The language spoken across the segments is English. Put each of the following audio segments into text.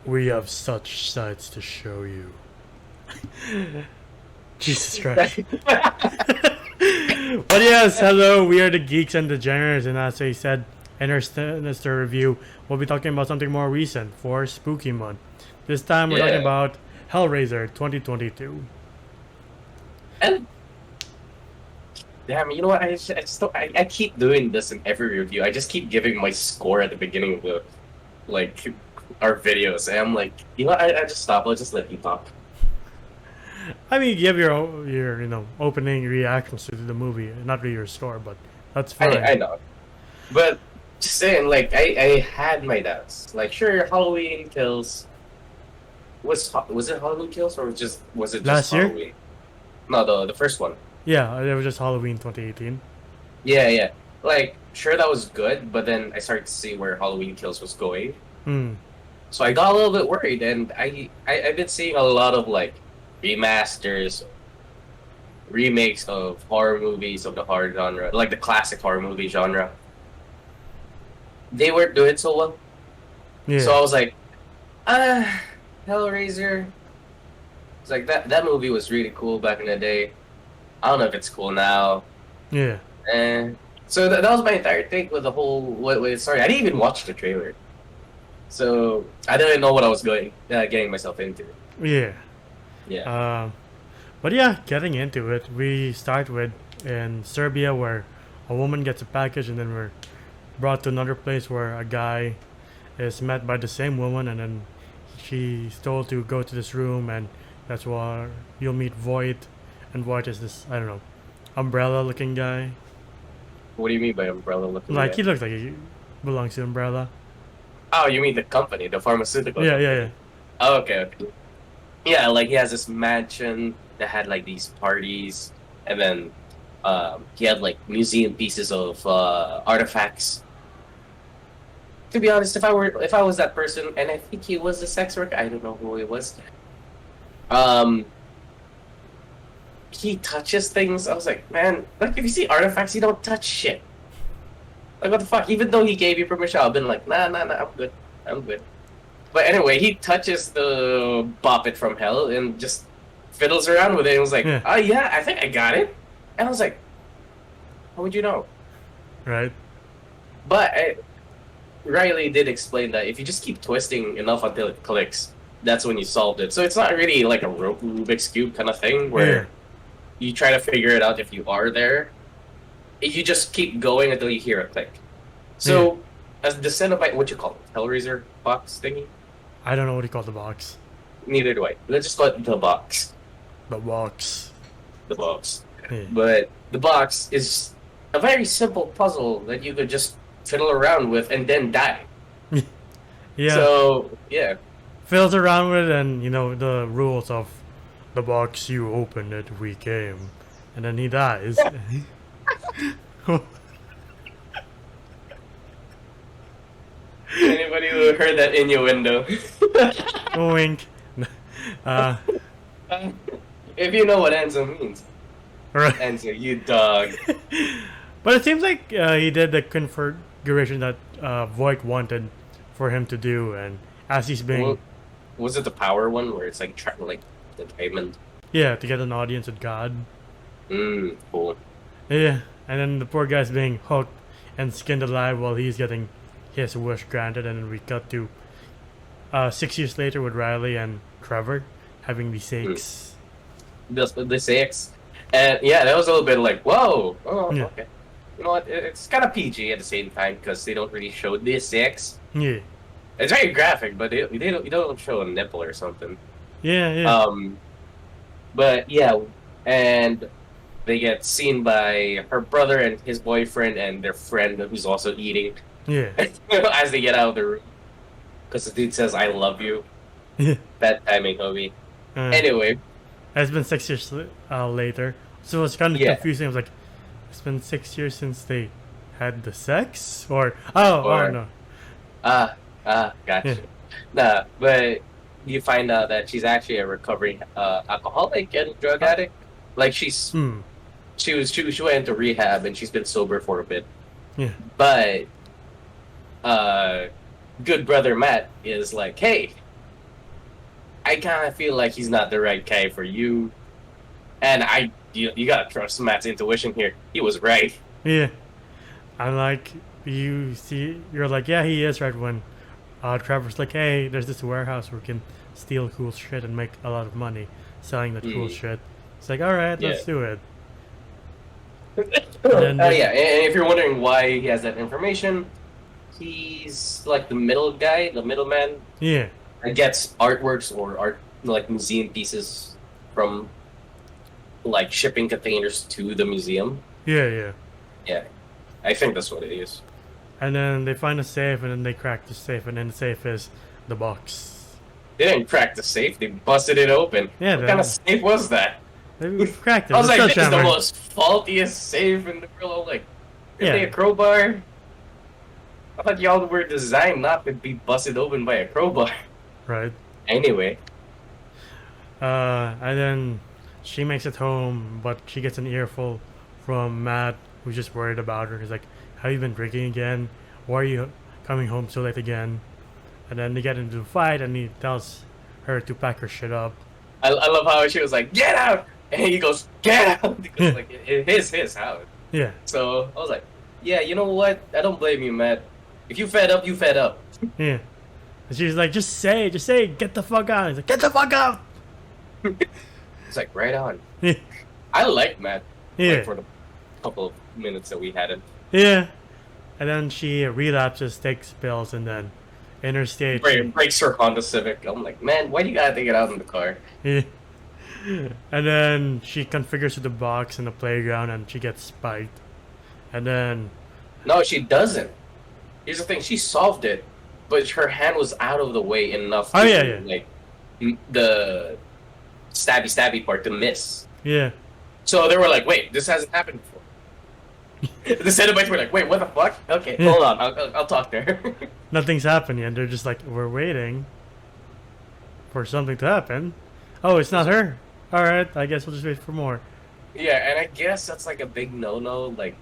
We have such sights to show you. Jesus Christ. But yes, hello, we are the Geeks and Degenerates, and as I said in our sinister review, we'll be talking about something more recent for Spooky Month. This time we're talking about Hellraiser 2022. And damn, you know what? I keep doing this in every review. I just keep giving my score at the beginning of the our videos, and I'm like, you know, I just stop. I'll just let you talk. I mean, give your opening reactions to the movie, not really your score, but that's fine. I know, but just saying, like, I had my doubts. Like, sure, Halloween Kills was it Halloween Kills or was it just Last year? Halloween? No, the first one. Yeah, it was just Halloween 2018. Yeah. Like, sure, that was good, but then I started to see where Halloween Kills was going. So I got a little bit worried, and I've been seeing a lot of like remasters, remakes of horror movies of the horror genre, like the classic horror movie genre. They weren't doing so well. Yeah. So I was like, Hellraiser. It's like that movie was really cool back in the day. I don't know if it's cool now. Yeah. And so that was my entire take with the whole what it started. I didn't even watch the trailer. So I didn't know what I was getting myself into. Yeah. Yeah. But yeah, getting into it, we start with in Serbia where a woman gets a package, and then we're brought to another place where a guy is met by the same woman, and then she's told to go to this room, and that's where you'll meet Voight, and Voight is this, I don't know, umbrella-looking guy. What do you mean by umbrella looking? Like, he looks like he belongs to Umbrella. Oh, you mean the company, the pharmaceutical Yeah, company. yeah. Oh, okay. Yeah, like he has this mansion that had like these parties, and then he had like museum pieces of artifacts. To be honest, if I was that person, and I think he was a sex worker, I don't know who he was. He touches things. I was like, man, like if you see artifacts, you don't touch shit. Like, what the fuck? Even though he gave you permission, I've been like, nah, I'm good. But anyway, he touches the Bop It from Hell and just fiddles around with it and was like, Yeah. oh yeah, I think I got it. And I was like, how would you know? Right? But Riley did explain that if you just keep twisting enough until it clicks, that's when you solved it. So it's not really like a Rubik's Cube kind of thing where you try to figure it out if you are there. You just keep going until you hear a click. So, as the Cenobite, what you call it? Hellraiser box thingy? I don't know what you call the box. Neither do I. Let's just call it the box. The box. The box. Yeah. But the box is a very simple puzzle that you could just fiddle around with and then die. Yeah. So, yeah. Fiddles around with it, and the rules of the box, you open it, we came. And then he dies. Anybody who heard that innuendo? Wink. If you know what Enzo means. Right. Enzo, you dog. But it seems like he did the configuration that Voight wanted for him to do, and as he's being... Well, was it the power one where it's like the diamond? Yeah, to get an audience with God. Cool. Yeah, and then the poor guy's being hooked and skinned alive while he's getting his wish granted, and then we cut to 6 years later with Riley and Trevor having the sex. The sex. And yeah, that was a little bit like, whoa, Yeah. okay. You know what? It's kind of PG at the same time because they don't really show the sex. Yeah. It's very graphic, but they don't show a nipple or something. Yeah. But yeah, and they get seen by her brother and his boyfriend and their friend who's also eating. Yeah. As they get out of the room, because the dude says, "I love you." Yeah. Bad timing, homie. Uh, Anyway, It's been 6 years later, so it's kind of confusing. I was like, it's been 6 years since they had the sex, or no. Gotcha. Yeah. Nah, but you find out that she's actually a recovering alcoholic and drug addict. Like she went into rehab and she's been sober for a bit. Yeah. But good brother Matt is like, hey, I kind of feel like he's not the right guy for you. And you gotta trust Matt's intuition here. He was right. Yeah. I'm like, you're like, yeah, he is right when Trevor's like, hey, there's this warehouse where we can steal cool shit and make a lot of money selling that cool shit. It's like, all right, let's do it. Yeah, and if you're wondering why he has that information, he's like the middle guy, the middleman. Yeah. That gets artworks or art, like museum pieces from like shipping containers to the museum. Yeah. Yeah, I think that's what it is. And then they find a safe, and then they crack the safe, and then the safe is the box. They didn't crack the safe; they busted it open. Yeah, what kind of safe was that? They cracked it. I was like, this is the most faultiest safe in the world. Like, is they a crowbar? I thought y'all were designed not to be busted open by a crowbar. Right. Anyway. And then she makes it home, but she gets an earful from Matt, who's just worried about her. He's like, have you been drinking again? Why are you coming home so late again? And then they get into a fight, and he tells her to pack her shit up. I love how she was like, get out! And he goes, get out! Because, like, it is his house. Yeah. So, I was like, yeah, you know what? I don't blame you, Matt. If you fed up, you fed up. Yeah. And she's like, just say, get the fuck out. He's like, get the fuck out! It's like, right on. Yeah. I like Matt. Yeah. Like, for the couple of minutes that we had him. Yeah. And then she relapses, takes pills, and then in her state... breaks her Honda Civic. I'm like, man, why do you gotta take it out in the car? Yeah. And then she configures the box in the playground, and she gets spiked. And then... No, she doesn't. Here's the thing, she solved it, but her hand was out of the way enough to, like, the stabby part to miss. Yeah. So they were like, wait, this hasn't happened before. The Cenobites were like, wait, what the fuck? Okay, hold on, I'll talk to her. Nothing's happening, and they're just like, we're waiting for something to happen. Oh, it's not her. Alright, I guess we'll just wait for more. Yeah, and I guess that's like a big no-no, like,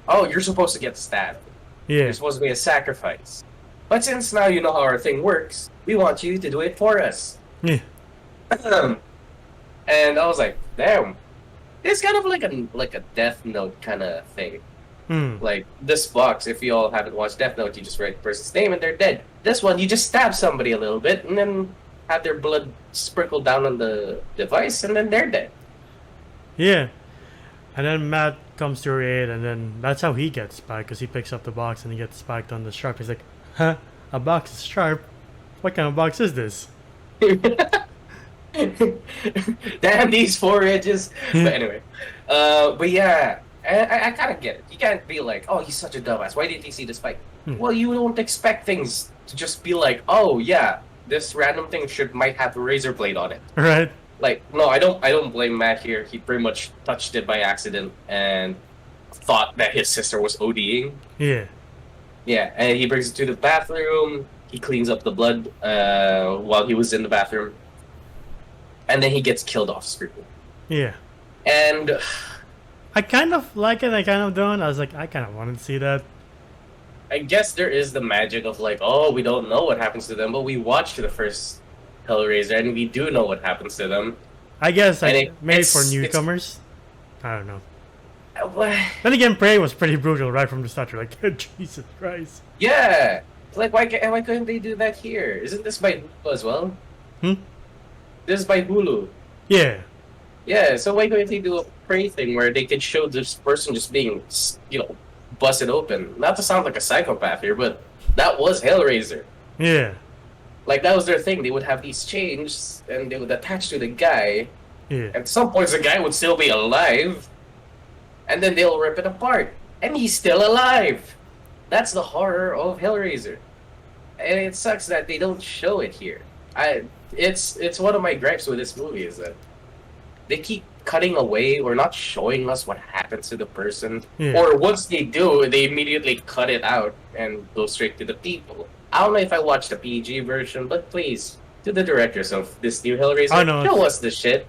oh, you're supposed to get stabbed. Yeah. You're supposed to be a sacrifice. But since now you know how our thing works, we want you to do it for us. Yeah. And I was like, damn. It's kind of like a Death Note kind of thing. Like, this box, if you all haven't watched Death Note, you just write the person's name and they're dead. This one, you just stab somebody a little bit and then have their blood sprinkled down on the device and then they're dead. Yeah. And then Matt comes to her aid, and then that's how he gets spiked, because he picks up the box and he gets spiked on the Slurrp. He's like, huh? A box is Slurrp? What kind of box is this? Damn these 4 edges. But anyway. But yeah, I kind of get it. You can't be like, oh, he's such a dumbass. Why didn't he see the spike? Well, you don't expect things to just be like, oh, yeah, this random thing might have a razor blade on it. Right. Like, no, I don't blame Matt here. He pretty much touched it by accident and thought that his sister was ODing. Yeah. Yeah, and he brings it to the bathroom. He cleans up the blood while he was in the bathroom. And then he gets killed off screen. Yeah. And I kind of like it, I kind of don't. I was like, I kind of wanted to see that. I guess there is the magic of like, oh, we don't know what happens to them, but we watched the first Hellraiser and we do know what happens to them. I guess maybe for newcomers. I don't know. What? Then again, Prey was pretty brutal right from the start. You're like, Jesus Christ. Yeah. Like, why couldn't they do that here? Isn't this by Hulu as well? This is by Hulu. Yeah. Yeah, so why couldn't they do a Prey thing where they could show this person just being, busted open? Not to sound like a psychopath here, but that was Hellraiser. Yeah. Like, that was their thing. They would have these chains, and they would attach to the guy. Yeah. At some points, the guy would still be alive. And then they'll rip it apart. And he's still alive! That's the horror of Hellraiser. And it sucks that they don't show it here. It's one of my gripes with this movie, is that they keep cutting away or not showing us what happens to the person. Yeah. Or once they do, they immediately cut it out and go straight to the people. I don't know if I watched the PG version, but please, to the directors of this new Hellraiser, show us the shit.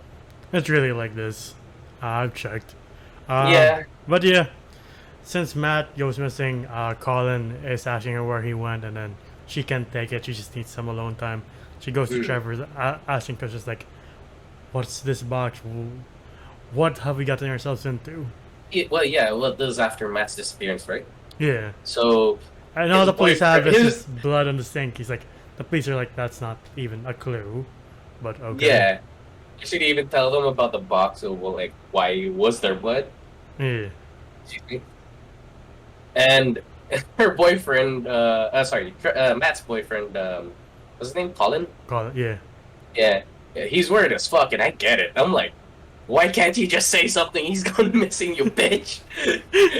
It's really like this. I've checked. Yeah. But yeah, since Matt goes missing, Colin is asking her where he went, and then she can't take it. She just needs some alone time. She goes to Trevor, asking questions like, "What's this box? What have we gotten ourselves into?" Well, this is after Matt's disappearance, right? Yeah. So And all the police have is just blood on the sink. He's like, the police are like, that's not even a clue. But okay. Yeah. You should even tell them about the box of, well, like, why was there blood? Yeah. And her boyfriend, Matt's boyfriend, what's his name? Colin? Colin, yeah. Yeah. He's weird as fuck, and I get it. I'm like, why can't you just say something? He's gone missing, you bitch.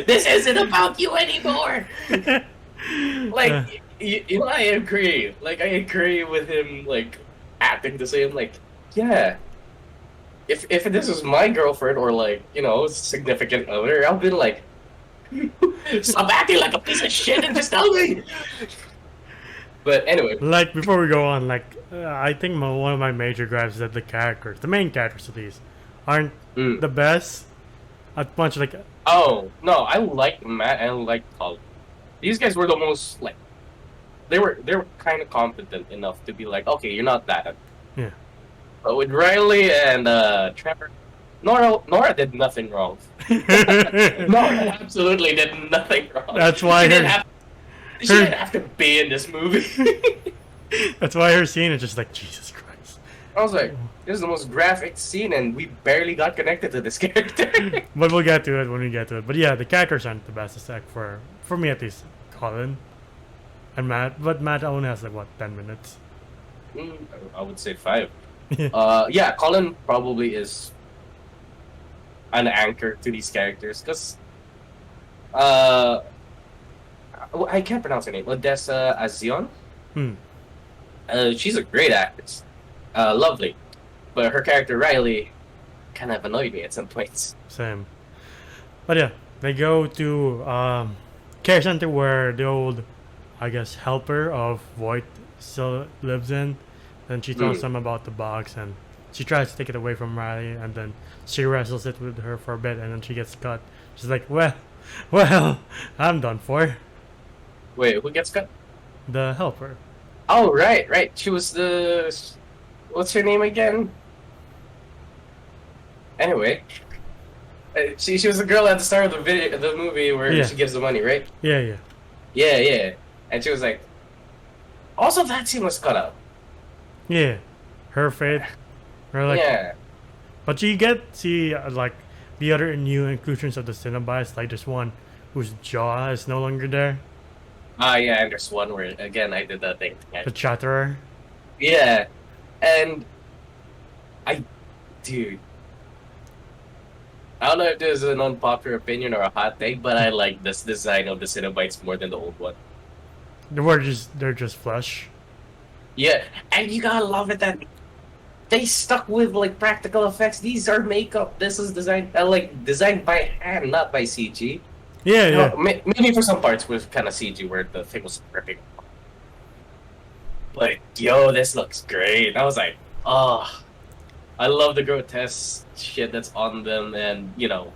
This isn't about you anymore. Like, I agree. Like, I agree with him, like, acting the same. Like, yeah. If this was my girlfriend or, like, you know, significant other, I've been like, stop acting like a piece of shit and just tell me. But anyway. Like, before we go on, like, I think one of my major gripes is that the characters, the main characters at least, aren't the best. A bunch of, like... Oh, no, I like Matt and I like Colin. These guys were the most, like... They were kind of competent enough to be like, okay, you're not that. Yeah. But with Riley and Trevor, Nora did nothing wrong. Nora absolutely did nothing wrong. That's why she didn't have to be in this movie. That's why her scene is just like, Jesus Christ. I was like, this is the most graphic scene and we barely got connected to this character. But we'll get to it when we get to it. But yeah, the characters aren't the best except for me at least, Colin and Matt. But Matt only has like, what, 10 minutes? I would say 5. Yeah, Colin probably is an anchor to these characters because I can't pronounce her name. Odessa Azion. She's a great actress, lovely, but her character Riley kind of annoyed me at some points. Same. But yeah, they go to care center where the old, I guess, helper of Voight still lives in. And she tells them about the box, and she tries to take it away from Riley, and then she wrestles it with her for a bit, and then she gets cut. She's like, well, I'm done for. Wait, who gets cut? The helper. Oh, right. She was the... What's her name again? Anyway. She was the girl at the start of the movie where she gives the money, right? Yeah. And she was like... Also, that scene was cut out. Yeah, her fate. Or like, yeah. But you see like the other new inclusions of the Cenobites, like this one whose jaw is no longer there. Yeah, and there's one where again I did that thing. The Chatterer. Yeah, and dude, I don't know if this is an unpopular opinion or a hot take, but I like this design of the Cenobites more than the old one. They're just flesh. Yeah, and you gotta love it that they stuck with like practical effects. These are makeup. This is designed by hand, not by CG. Yeah. Maybe for some parts with kind of CG where the thing was ripping. But yo, this looks great. I was like, oh, I love the grotesque shit that's on them, and you know,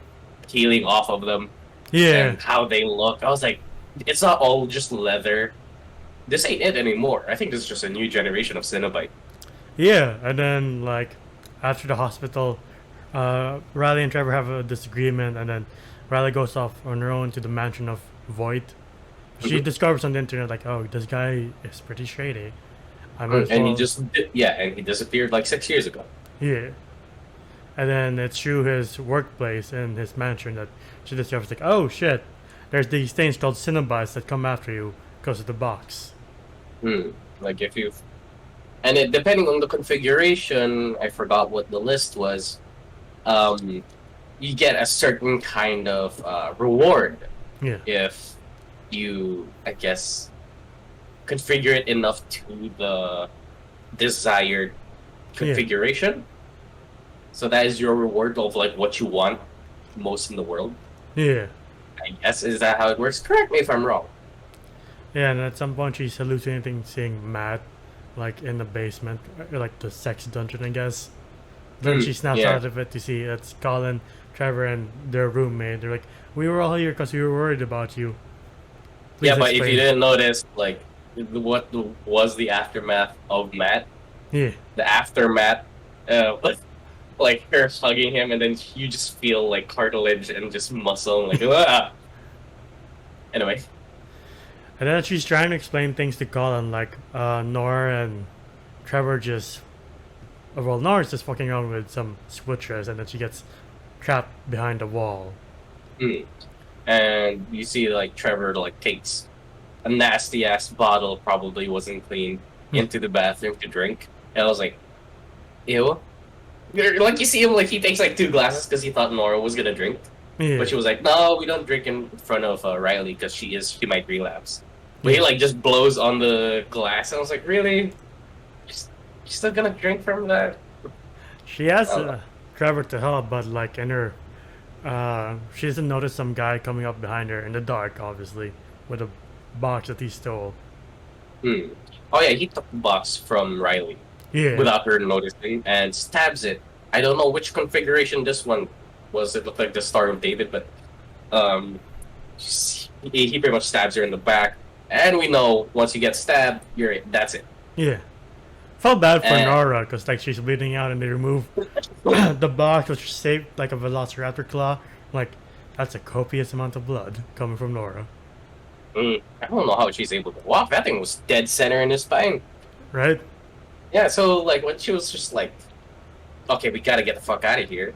peeling off of them. Yeah. And how they look. I was like, it's not all just leather. This ain't it anymore. I think this is just a new generation of Cenobite. Yeah, and then like after the hospital, Riley and Trevor have a disagreement, and then Riley goes off on her own to the mansion of Voight. She discovers on the internet like, oh, this guy is pretty shady. And he disappeared like 6 years ago. Yeah. And then it's through his workplace and his mansion that she discovers like, oh shit, there's these things called Cenobites that come after you because of the box. Like if you, and it depending on the configuration, I forgot what the list was. You get a certain kind of reward. Yeah. If you, I guess, configure it enough to the desired configuration. So that is your reward of like what you want most in the world. Yeah. I guess, is that how it works? Correct me if I'm wrong. Yeah, and at some point she's hallucinating seeing Matt, like in the basement, or like the sex dungeon, I guess. Then she snaps out of it to see it's Colin, Trevor, and their roommate. They're like, we were all here because we were worried about you. Please but explain. if you didn't notice, like, what was the aftermath of Matt? Yeah. The aftermath, like her hugging him, and then you just feel like cartilage and just muscle, and like ah. Anyway. And then she's trying to explain things to Colin, like Nora and Trevor just. Well, Nora's just fucking around with some switchers, and then she gets trapped behind a wall. And you see, like, Trevor, like, takes a nasty-ass bottle, probably wasn't clean, into the bathroom to drink. And I was like, ew. Like, you see him, like, he takes, like, 2 glasses because he thought Nora was gonna drink. Yeah. But she was like, no, we don't drink in front of Riley because she might relapse. But he, like, just blows on the glass, and I was like, really? You still gonna drink from that? She asks Trevor to help, but like in her, she doesn't notice some guy coming up behind her in the dark, obviously, with a box that he stole. Oh yeah, he took the box from Riley. Yeah. Without her noticing, and stabs it. I don't know which configuration this one was. It looked like the Star of David, but he pretty much stabs her in the back. And we know once you get stabbed, that's it. Yeah. Felt bad for Nora because like she's bleeding out and they remove the box which is shaped like a velociraptor claw. Like that's a copious amount of blood coming from Nora. I don't know how she's able to walk. That thing was dead center in his spine. Right? Yeah, so like when she was just like, okay, we gotta get the fuck out of here.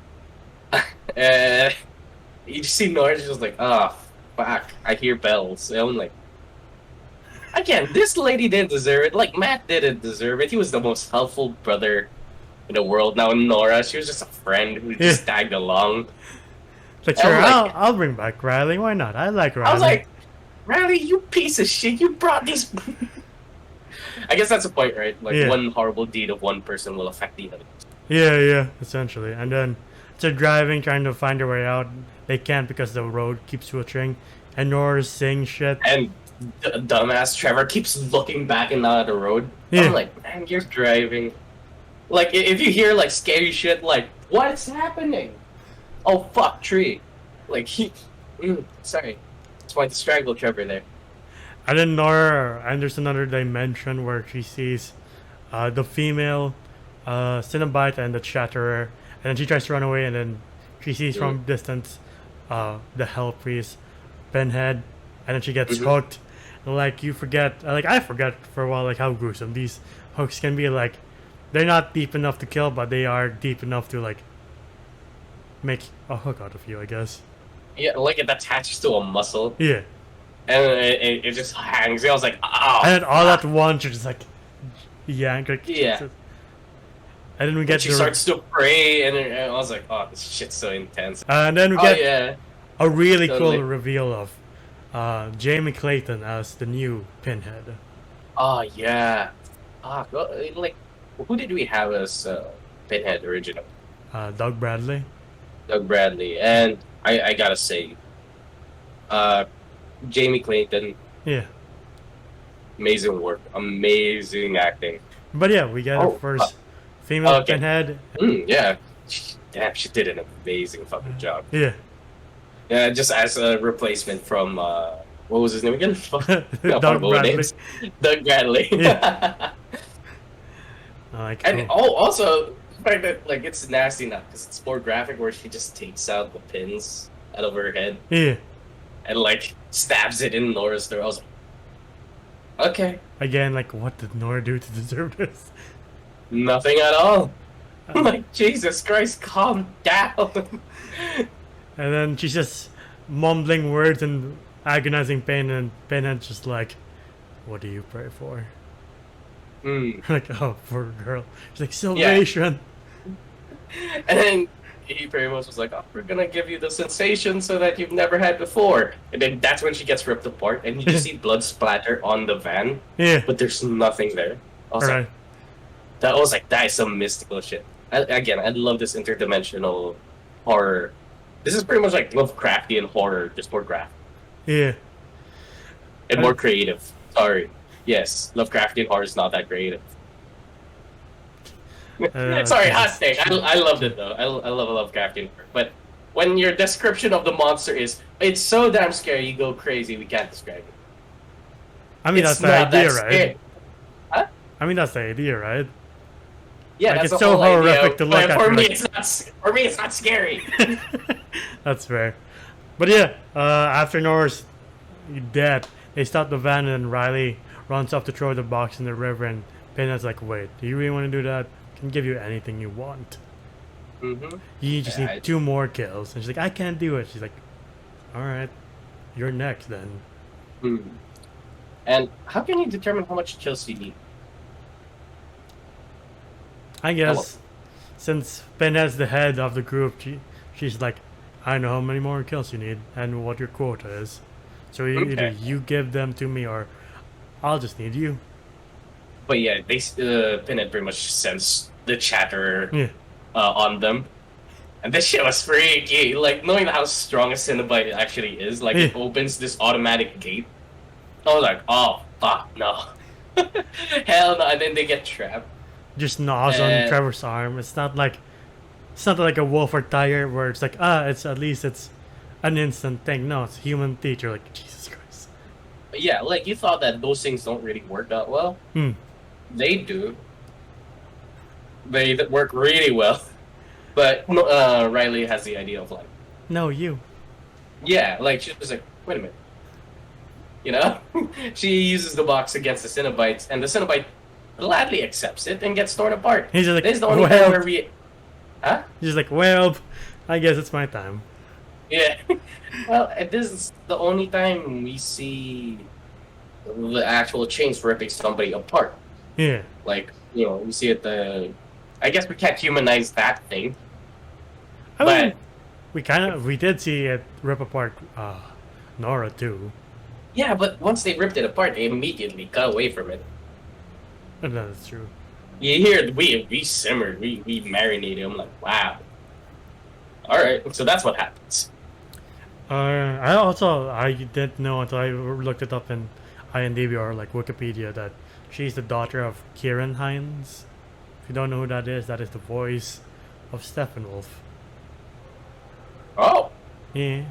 You just see Nora just like, oh fuck, I hear bells. And I'm like, again, this lady didn't deserve it. Like, Matt didn't deserve it. He was the most helpful brother in the world. Now, Nora, she was just a friend who just tagged along. Like, sure, I'll bring back Riley. Why not? I like Riley. I was like, Riley, you piece of shit. You brought these... I guess that's the point, right? Like, one horrible deed of one person will affect the other. Yeah, essentially. And then they're driving, trying to find their way out. They can't because the road keeps switching. And Nora's saying shit. And dumbass Trevor keeps looking back and not at the road. Yeah. I'm like, man, you're driving. Like, if you hear, like, scary shit, like, what's happening? Oh, fuck, tree. Like, sorry. That's why I strangled Trevor there. And then Nora enters another dimension where she sees the female Cinnabite and the Chatterer. And then she tries to run away, and then she sees from distance the Hell Priest, Pinhead. And then she gets hooked. Like, you forget, like, I forget for a while, like, how gruesome these hooks can be. Like, they're not deep enough to kill, but they are deep enough to, like, make a hook out of you, I guess. Yeah, like, it attaches to a muscle. Yeah. And it just hangs. I was like, oh. And then all at once, you're just like, yank. Like, yeah. Jesus. And then we get she starts to pray, and I was like, oh, this shit's so intense. And then we get a really cool reveal of Jamie Clayton as the new Pinhead. Oh, yeah. Like, who did we have as Pinhead original? Doug Bradley. Doug Bradley. And I gotta say, Jamie Clayton. Yeah. Amazing work. Amazing acting. But yeah, we get our first female Pinhead. Yeah. Damn, she did an amazing fucking job. Yeah. Yeah, just as a replacement from what was his name again? Doug Bradley. Doug Bradley. Yeah. Cool. And also the fact that like it's nasty now because it's more graphic where she just takes out the pins out of her head. Yeah. And like stabs it in Nora's throat. I was like, okay. Again, like, what did Nora do to deserve this? Nothing at all. Like, Jesus Christ, calm down. And then she's just mumbling words in agonizing pain, and Pinhead's just like, what do you pray for? Like, oh, poor girl. She's like, salvation. Yeah. And then he pretty much was like, oh, we're gonna give you the sensation so that you've never had before. And then that's when she gets ripped apart, and you just see blood splatter on the van. Yeah. But there's nothing there. I was like, that is some mystical shit. I love this interdimensional horror. This is pretty much like Lovecraftian horror, just more graphic. Yeah. And more creative. Sorry. Yes, Lovecraftian horror is not that creative. Sorry, hot take. I loved it though. I love Lovecraftian horror. But when your description of the monster is, it's so damn scary, you go crazy, we can't describe it. I mean, that's the idea, right? Huh? I mean, that's the idea, right? Yeah, Like that's it's the so whole idea. horrific to look But at. for You're me, like, it's not. For me, it's not scary. that's fair. But yeah, after Nora's dead, they stop the van and Riley runs off to throw the box in the river, and Pinhead's like, "Wait, do you really want to do that? I can give you anything you want. You just need 2 more kills." And she's like, "I can't do it." She's like, "All right, you're next then." And how can you determine how much kills you need? I guess since Pinhead's the head of the group, she's like, "I know how many more kills you need and what your quota is. So either you give them to me or I'll just need you." But yeah, they Pinhead pretty much sends the chatter Yeah. on them. And this shit was freaky. Like, knowing how strong a Cenobite actually is, like, it opens this automatic gate. I was like, oh, fuck, no. Hell no. And then they get trapped. Just gnaws on Trevor's arm. It's not like a wolf or tiger where it's like, it's at least it's an instant thing. No, it's human teeth. You're like, Jesus Christ. But yeah, like, you thought that those things don't really work that well. They do. They work really well. But Riley has the idea of like, no, you. Yeah, like she's just like, wait a minute. You know, she uses the box against the Cenobites, and the Cenobite gladly accepts it and gets torn apart. He's just like, this is the only time where we, huh? He's like, well, I guess it's my time. Yeah. Well, this is the only time we see the actual chains ripping somebody apart. Yeah. Like, you know, we see it. I guess we can't humanize that thing. I mean, we did see it rip apart Nora too. Yeah, but once they ripped it apart, they immediately cut away from it. That's true. You hear we simmered, we marinated. I'm like, wow. All right, so that's what happens. I didn't know until I looked it up in IMDb or like Wikipedia that she's the daughter of Kieran Hines. If you don't know who that is the voice of Steppenwolf. Oh. Yeah.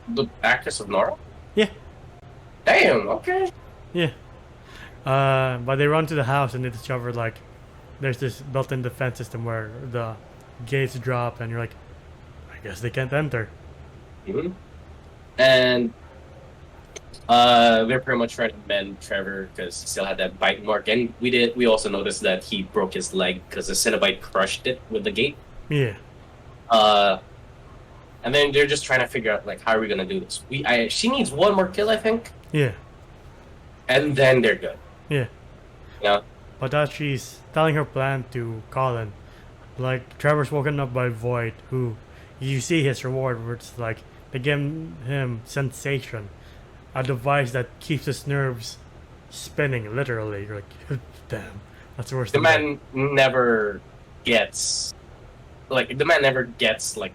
The actress of Nora? Yeah. Damn, okay. Yeah. But they run to the house and they discover like there's this built-in defense system where the gates drop and you're like, I guess they can't enter. And they're pretty much trying to mend Trevor because he still had that bite mark, and we also noticed that he broke his leg because the Cenobite crushed it with the gate. Yeah. And then they're just trying to figure out like how are we gonna do this. She needs 1 more kill, I think. Yeah. And then they're good. Yeah. Yeah. But as she's telling her plan to Colin, like Trevor's woken up by Void, who you see his reward, where it's like they give him sensation, a device that keeps his nerves spinning. Literally, you're like, damn, that's the worst. The man never gets like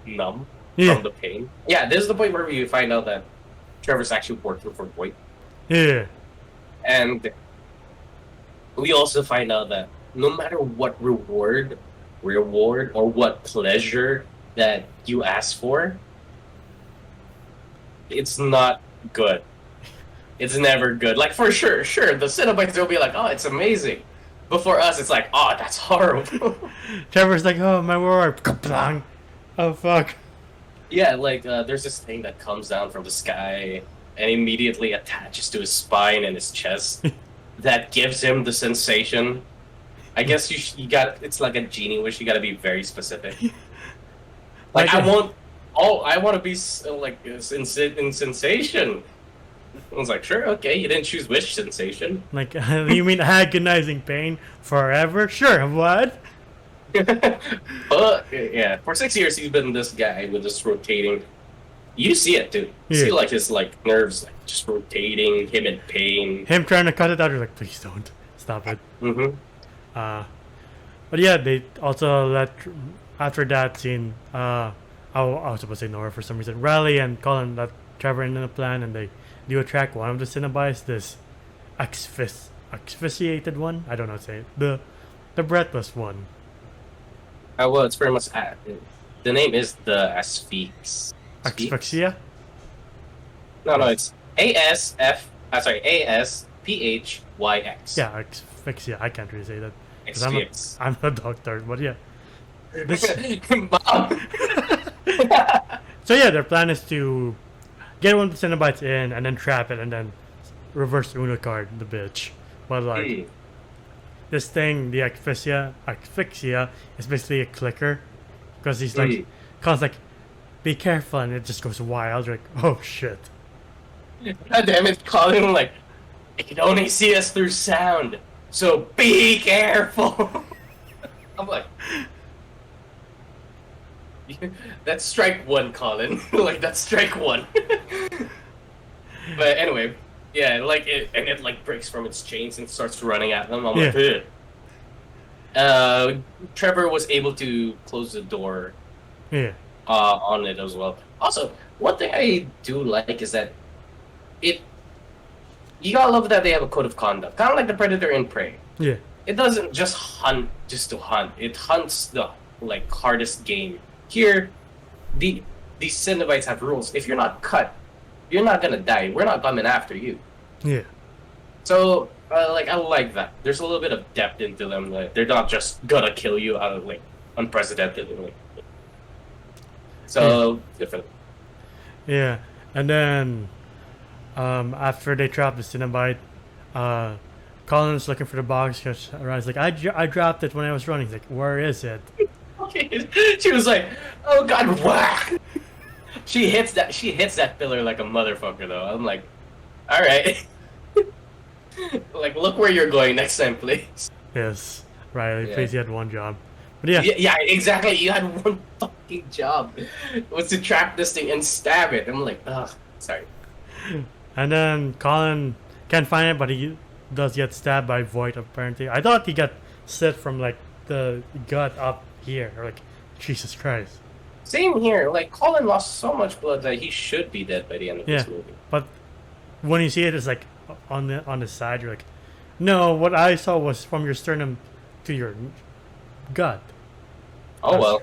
numb from the pain. Yeah, this is the point where we find out that Trevor's actually working for Void. Yeah. And we also find out that no matter what reward or what pleasure that you ask for, it's not good. It's never good. Like, for sure, the Cenobites will be like, oh, it's amazing. But for us, it's like, oh, that's horrible. Trevor's like, oh, my word. Oh, fuck. Yeah, like, there's this thing that comes down from the sky and immediately attaches to his spine and his chest. That gives him the sensation. I guess it's like a genie wish. You gotta be very specific. Like, I want to be like in sensation. I was like, sure, okay, you didn't choose wish sensation. Like, you mean agonizing pain forever? Sure, what? But yeah, for 6 years he's been this guy with this rotating. You see it, dude. You see like his like nerves like just rotating, him in pain. Him trying to cut it out. You're like, please don't stop it. But yeah, they also let after that scene. I was supposed to say Nora for some reason. Riley and Colin let Trevor in a plan, and they do attract one of the Cenobites, this asphyxiated one. I don't know how to say it. The breathless one. Well, it's pretty much the name is the Asphyx. Asphyxia? No, it's ASPHYX. Yeah, asphyxia. I can't really say that. 'Cause XPX. I'm a doctor, but yeah. This, Mom. so yeah, their plan is to get one of the Cenobites in and then trap it and then reverse Uno card the bitch. But like this thing, the asphyxia is basically a clicker because he's like, constantly like, be careful, and it just goes wild. You're like, oh shit. God damn it, Colin, like, it can only see us through sound, so be careful. I'm like, that's strike one, Colin. Like, that's strike one. But anyway, yeah, like, it like breaks from its chains and starts running at them. I'm like, ugh. Trevor was able to close the door on it as well. Also, one thing I do like is that you gotta love that they have a code of conduct, kind of like the Predator in Prey. Yeah. It doesn't just hunt just to hunt. It hunts the like hardest game. Here, these Cenobites have rules. If you're not cut, you're not gonna die. We're not coming after you. Yeah. So, like, I like that. There's a little bit of depth into them. Like, they're not just gonna kill you out of like unprecedented. Like, so different. Yeah, and then after they trap the Cenobite, Colin's looking for the box because Ryan's like, I dropped it when I was running. He's like, where is it? She was like, oh god, whack! She hits that pillar like a motherfucker though. I'm like, alright. Like, look where you're going next time, please. Yes, Riley, please, you had one job. But yeah. Yeah, exactly. You had one fucking job. It was to trap this thing and stab it. I'm like, ugh, sorry. And then Colin can't find it, but he does get stabbed by Voight, apparently. I thought he got slit from, like, the gut up here. Or, like, Jesus Christ. Same here. Like, Colin lost so much blood that he should be dead by the end of this movie. But when you see it, it's, like, on the side, you're like, no, what I saw was from your sternum to your gut. Oh, well.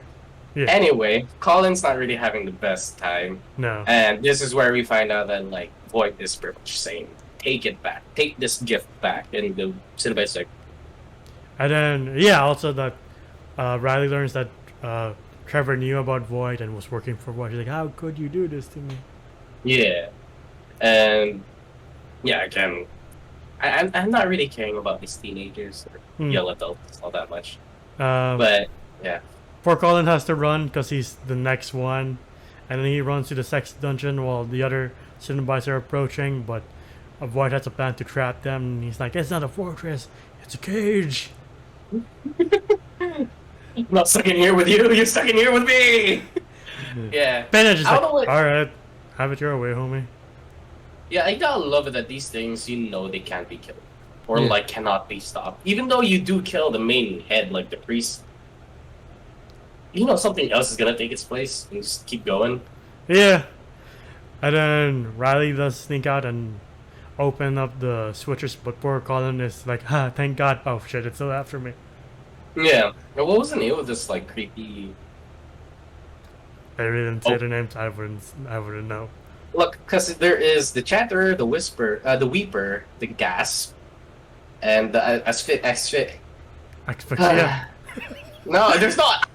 Yeah. Anyway, Colin's not really having the best time. No. And this is where we find out that, like, Voight is pretty much saying, take it back. Take this gift back. And the Cenobite's like... And then, yeah, also that Riley learns that Trevor knew about Voight and was working for Voight. He's like, how could you do this to me? Yeah. And, yeah, again, I'm not really caring about these teenagers or young adults all that much. But, yeah. Poor Colin has to run because he's the next one. And then he runs to the sex dungeon while the other Cenobites are approaching. But Voight has a plan to trap them. And he's like, it's not a fortress, it's a cage. I'm not stuck in here with you, you're stuck in here with me! Yeah. Ben is just like, alright, have it your way, homie. Yeah, I gotta love it that these things, you know, they can't be killed. Or, like, cannot be stopped. Even though you do kill the main head, like the priest, you know something else is gonna take its place and just keep going. Yeah. And then Riley does sneak out and open up the switches, but poor Colin is like, thank God. Oh shit, it's still after me. Yeah. What was the name of this, like, creepy... I really didn't say the names, I wouldn't know. Look, because there is the Chatterer, the Whisper, the Weeper, the Gasp, and the Asphyxia. No, there's not.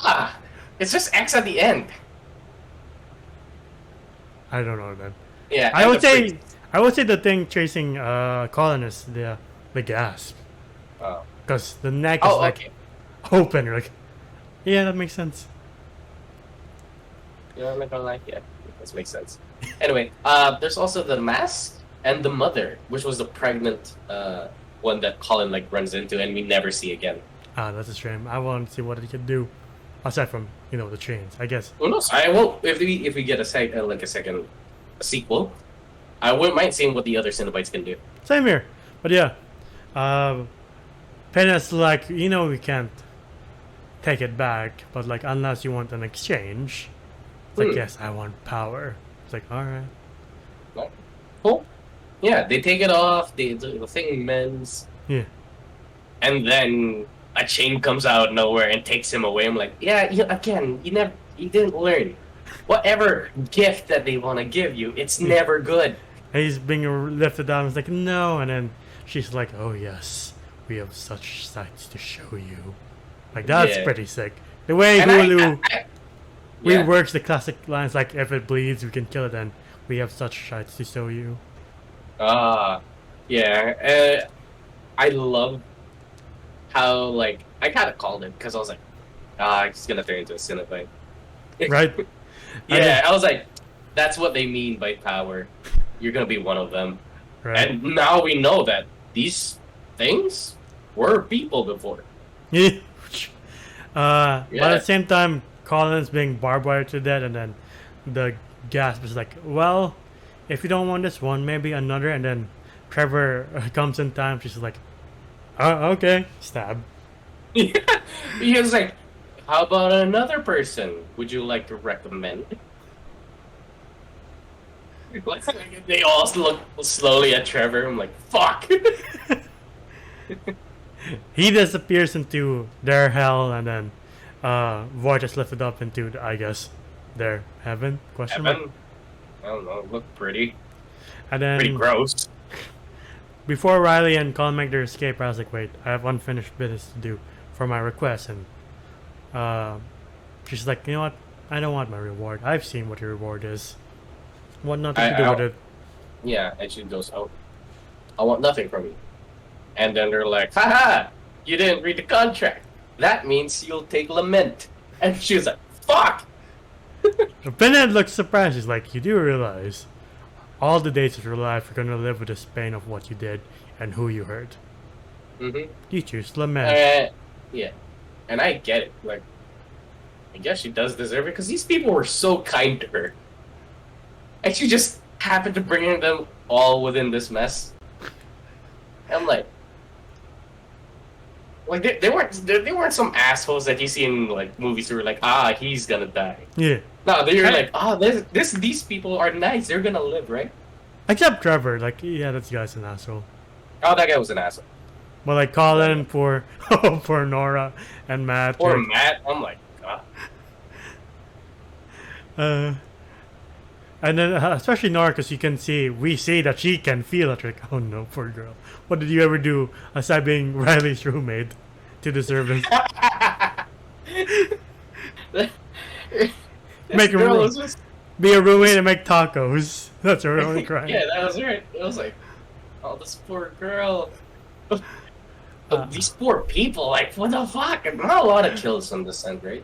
It's just X at the end. I don't know then. Yeah, I would say the thing chasing Colin is the Gasp. Oh. Because the neck is like open. You're like, yeah, that makes sense. Yeah, I'm not gonna lie. Yeah, this makes sense. Anyway, there's also the Mask and the Mother, which was the pregnant one that Colin like runs into, and we never see again. That's a shame. I want to see what it can do, aside from the chains. I guess. Well, no, I won't. If we get a second sequel, I wouldn't mind seeing what the other Cenobites can do. Same here, but yeah, Penna's like, we can't take it back, but like unless you want an exchange. It's like, yes, I want power. It's like, alright. Cool. Yeah, they take it off, the thing mends. Yeah. And then a chain comes out of nowhere and takes him away. I'm like, yeah, you didn't learn. Whatever gift that they want to give you, it's never good. And he's being lifted down. He's like, no. And then she's like, oh, yes. we have such sights to show you. Like, that's Yeah. pretty sick. The way And Hulu yeah. reworks the classic lines, like, if it bleeds, we can kill it, and we have such sights to show you. Yeah. I love how, like, I kind of called it because I was like, it's gonna turn into a Cinnabite. Right? Yeah, I was like, that's what they mean by power. You're gonna be one of them. Right. And now we know that these things were people before. But at Yeah. the same time, Colin's being barbed wired to death, and then the gasp is like, well, if you don't want this one, maybe another. And then Trevor comes in time. She's like, oh, okay, stab. He was like, how about another person? Would you like to recommend? They all look slowly at Trevor. I'm like, fuck. He disappears into their hell, and then Void is lifted up into, I guess, their heaven? Question mark? Evan? I don't know. Look pretty. And then Pretty gross. before Riley and Colin make their escape, I was like, wait, I have unfinished business to do for my request. And she's like, you know what? I don't want my reward. I've seen what your reward is. Want nothing to do with it. Yeah, and she goes, oh, I want nothing from you. And then they're like, haha, you didn't read the contract. That means you'll take lament. And she was like, fuck! Pinhead looks surprised. He's like, you do realize all the days of your life you're gonna live with this pain of what you did and who you hurt. Mm-hmm. You choose lament. Yeah. And I get it. Like, I guess she does deserve it because these people were so kind to her. And she just happened to bring them all within this mess. And I'm like they weren't some assholes that you see in like movies who are like, he's gonna die. Yeah. No, they're like, these people are nice. They're gonna live, right? Except Trevor. Like, yeah, that guy's an asshole. Oh, that guy was an asshole. But like Colin, poor Nora and Matt. Poor like, Matt. I'm like, God. And then especially Nora, because we see that she can feel it. Like, oh no, poor girl. What did you ever do aside being Riley's roommate to deserve this? Make be a roommate and make tacos. That's her only crime. Yeah, that was right. It was like, oh, this poor girl. These poor people, like, what the fuck? Not a lot of kills on this end, right?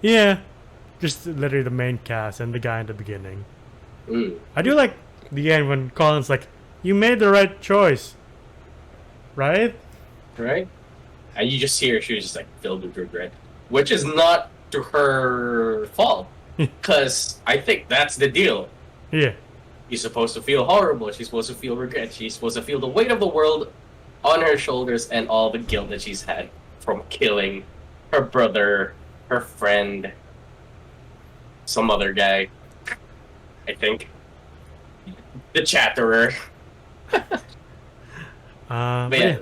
Yeah. Just literally the main cast and the guy in the beginning. Mm. I do like the end when Colin's like, you made the right choice. Right? Right? And you just hear she was just like filled with regret. Which is not to her fault. Because I think that's the deal. Yeah. She's supposed to feel horrible. She's supposed to feel regret. She's supposed to feel the weight of the world on her shoulders and all the guilt that she's had from killing her brother, her friend, some other guy. I think. The Chatterer. But yeah.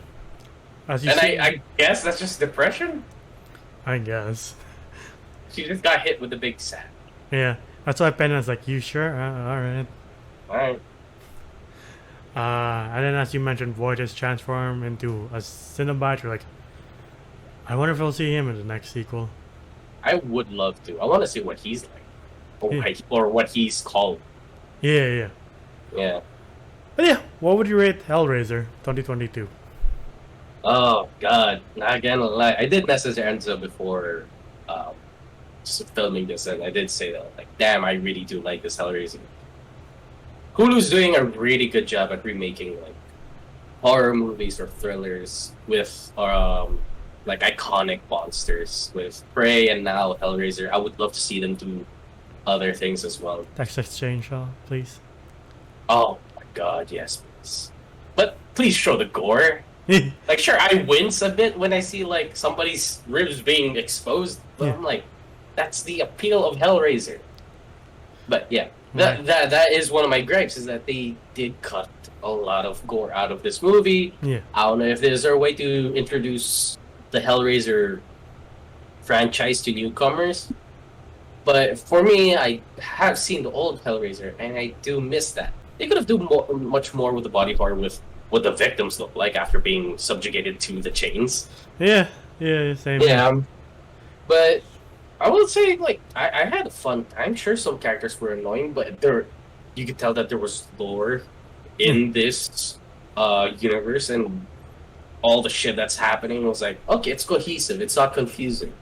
As you And see, I guess that's just depression. I guess. She just got hit with the big sack. Yeah. That's why Penna's like, you sure? Alright. Alright. And then as you mentioned, Void is transformed into a Cinnabite. You're like, I wonder if we'll see him in the next sequel. I would love to. I want to see what he's like. Or what he's called. Yeah. Yeah. But yeah, what would you rate Hellraiser 2022? Oh, God. Not gonna lie. I did message Enzo before just filming this, and I did say that, like, damn, I really do like this Hellraiser. Hulu's doing a really good job at remaking, like, horror movies or thrillers with, like, iconic monsters with Prey and now Hellraiser. I would love to see them do other things as well. Text exchange, please. Oh, my God, yes, please. But please show the gore. Like, sure, I wince a bit when I see, like, somebody's ribs being exposed, but Yeah. I'm like, that's the appeal of Hellraiser. But yeah, Right. that is one of my gripes, is that they did cut a lot of gore out of this movie. Yeah. I don't know if there's a way to introduce the Hellraiser franchise to newcomers. But for me, I have seen the old Hellraiser, and I do miss that. They could have done much more with the body horror with what the victims look like after being subjugated to the chains. Yeah, same. Yeah, but I would say like I had a fun time. Sure, some characters were annoying, but you could tell that there was lore in this universe, and all the shit that's happening was like, okay, it's cohesive. It's not confusing.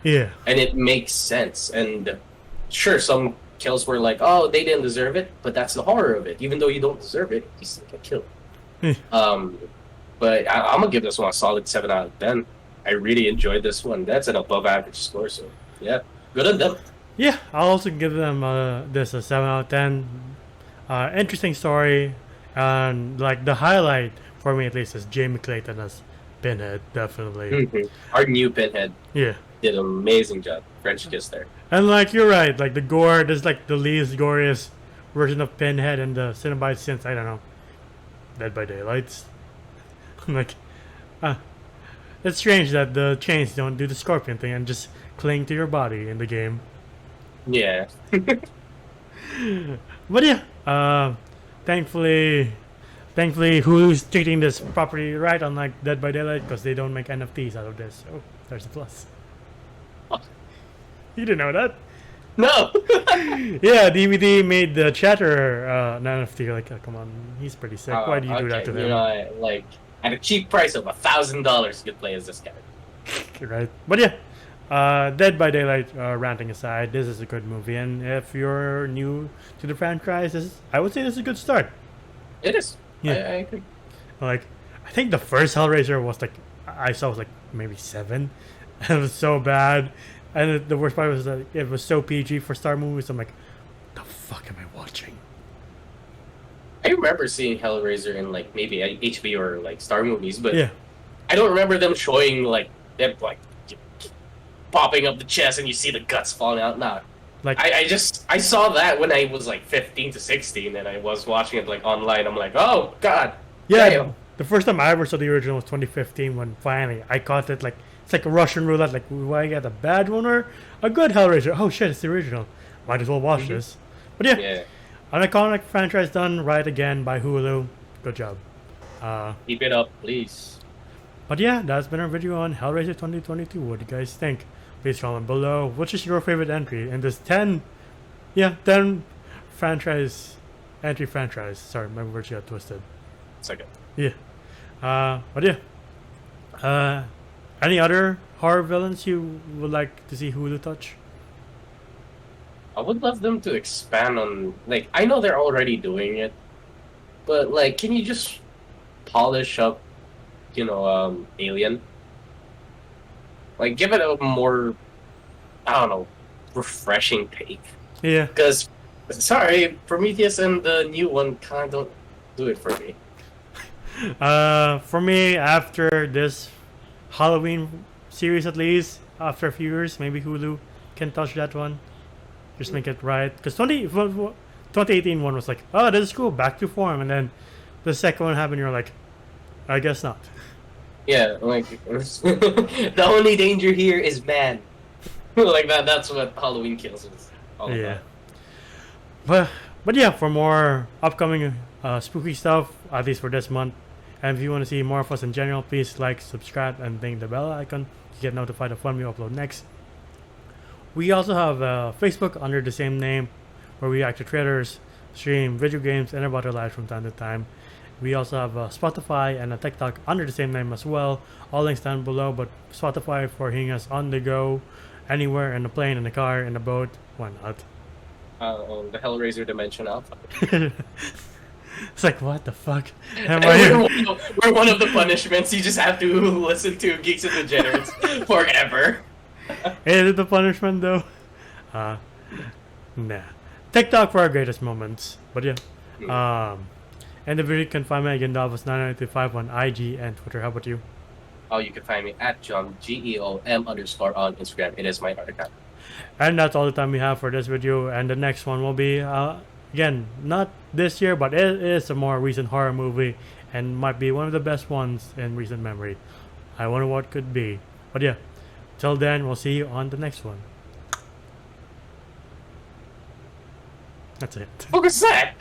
Yeah, and it makes sense. And sure, some kills were like, oh, they didn't deserve it, but that's the horror of it. Even though you don't deserve it, you still get killed. But I'm gonna give this one a solid 7 out of 10. I really enjoyed this one. That's an above average score, so yeah, good on them. Yeah, I'll also give them this a 7 out of 10. Interesting story, and like the highlight for me at least is Jamie Clayton as Pinhead, definitely. Our new Pinhead. Yeah. Did an amazing job. French kiss there. And like you're right, like the gore, there's like the least goriest version of Pinhead in the Cinnabite since I don't know, Dead by Daylight. Like, it's strange that the chains don't do the scorpion thing and just cling to your body in the game. Yeah. But yeah, thankfully Hulu's treating this property right, unlike Dead by Daylight, because they don't make NFTs out of this. So there's a plus. You didn't know that? No. Yeah, DVD made the Chatter an NFT. You're like, oh, come on, he's pretty sick. Why do you do that to him? You know, like at a cheap price of $1,000, you could play as this guy. Right, but yeah, Dead by Daylight ranting aside, this is a good movie, and if you're new to the franchise, I would say this is a good start. It is. Yeah, I agree. Like, I think the first Hellraiser was like I saw was like maybe 7, and it was so bad. And the worst part was that it was so PG for Star movies. I'm like, the fuck am I watching? I remember seeing Hellraiser in like maybe HBO or like Star movies, but yeah, I don't remember them showing like them like popping up the chest and you see the guts falling out. Nah, like I saw that when I was like 15 to 16, and I was watching it like online. I'm like, oh god, yeah. Damn. The first time I ever saw the original was 2015 when finally I caught it. Like, it's like a Russian roulette. Like, do I get a bad one or a good Hellraiser? Oh shit, it's the original. Might as well watch this. But yeah, an iconic franchise done right again by Hulu. Good job. Keep it up, please. But yeah, that's been our video on Hellraiser 2022. What do you guys think? Please comment below. Which is your favorite entry in this 10 franchise entry franchise? Sorry, my words got twisted. Second. Yeah. But yeah. Any other horror villains you would like to see Hulu touch? I would love them to expand on, like, I know they're already doing it, but like, can you just polish up, Alien? Like, give it a more, I don't know, refreshing take. Yeah. Because, sorry, Prometheus and the new one kind of don't do it for me. For me, after this Halloween series, at least after a few years, maybe Hulu can touch that one. Just make it right. Because 2018 one was like, oh, this is cool, back to form. And then the second one happened, you're like, I guess not. Yeah, like, the only danger here is man. Like, that's what Halloween Kills is all about. But yeah, for more upcoming spooky stuff, at least for this month, and if you want to see more of us in general, please like, subscribe, and ding the bell icon to get notified of when we upload next. We also have Facebook under the same name, where we act as traders, stream video games, and about our lives from time to time. We also have Spotify and a TikTok under the same name as well. All links down below, but Spotify for hearing us on the go, anywhere, in the plane, in the car, in the boat, why not? On the Hellraiser Dimension Alpha. It's like, what the fuck? We're one of the punishments. You just have to listen to Geeks and Degenerates forever. Is it the punishment though? Nah. TikTok for our greatest moments. But yeah. And the video you can find me again, Davos9925 on IG and Twitter. How about you? Oh, you can find me at John GEOM _ on Instagram. It is my art account. And that's all the time we have for this video. And the next one will be again, not this year, but it is a more recent horror movie and might be one of the best ones in recent memory. I wonder what could be. But yeah, till then, we'll see you on the next one. That's it. What was that?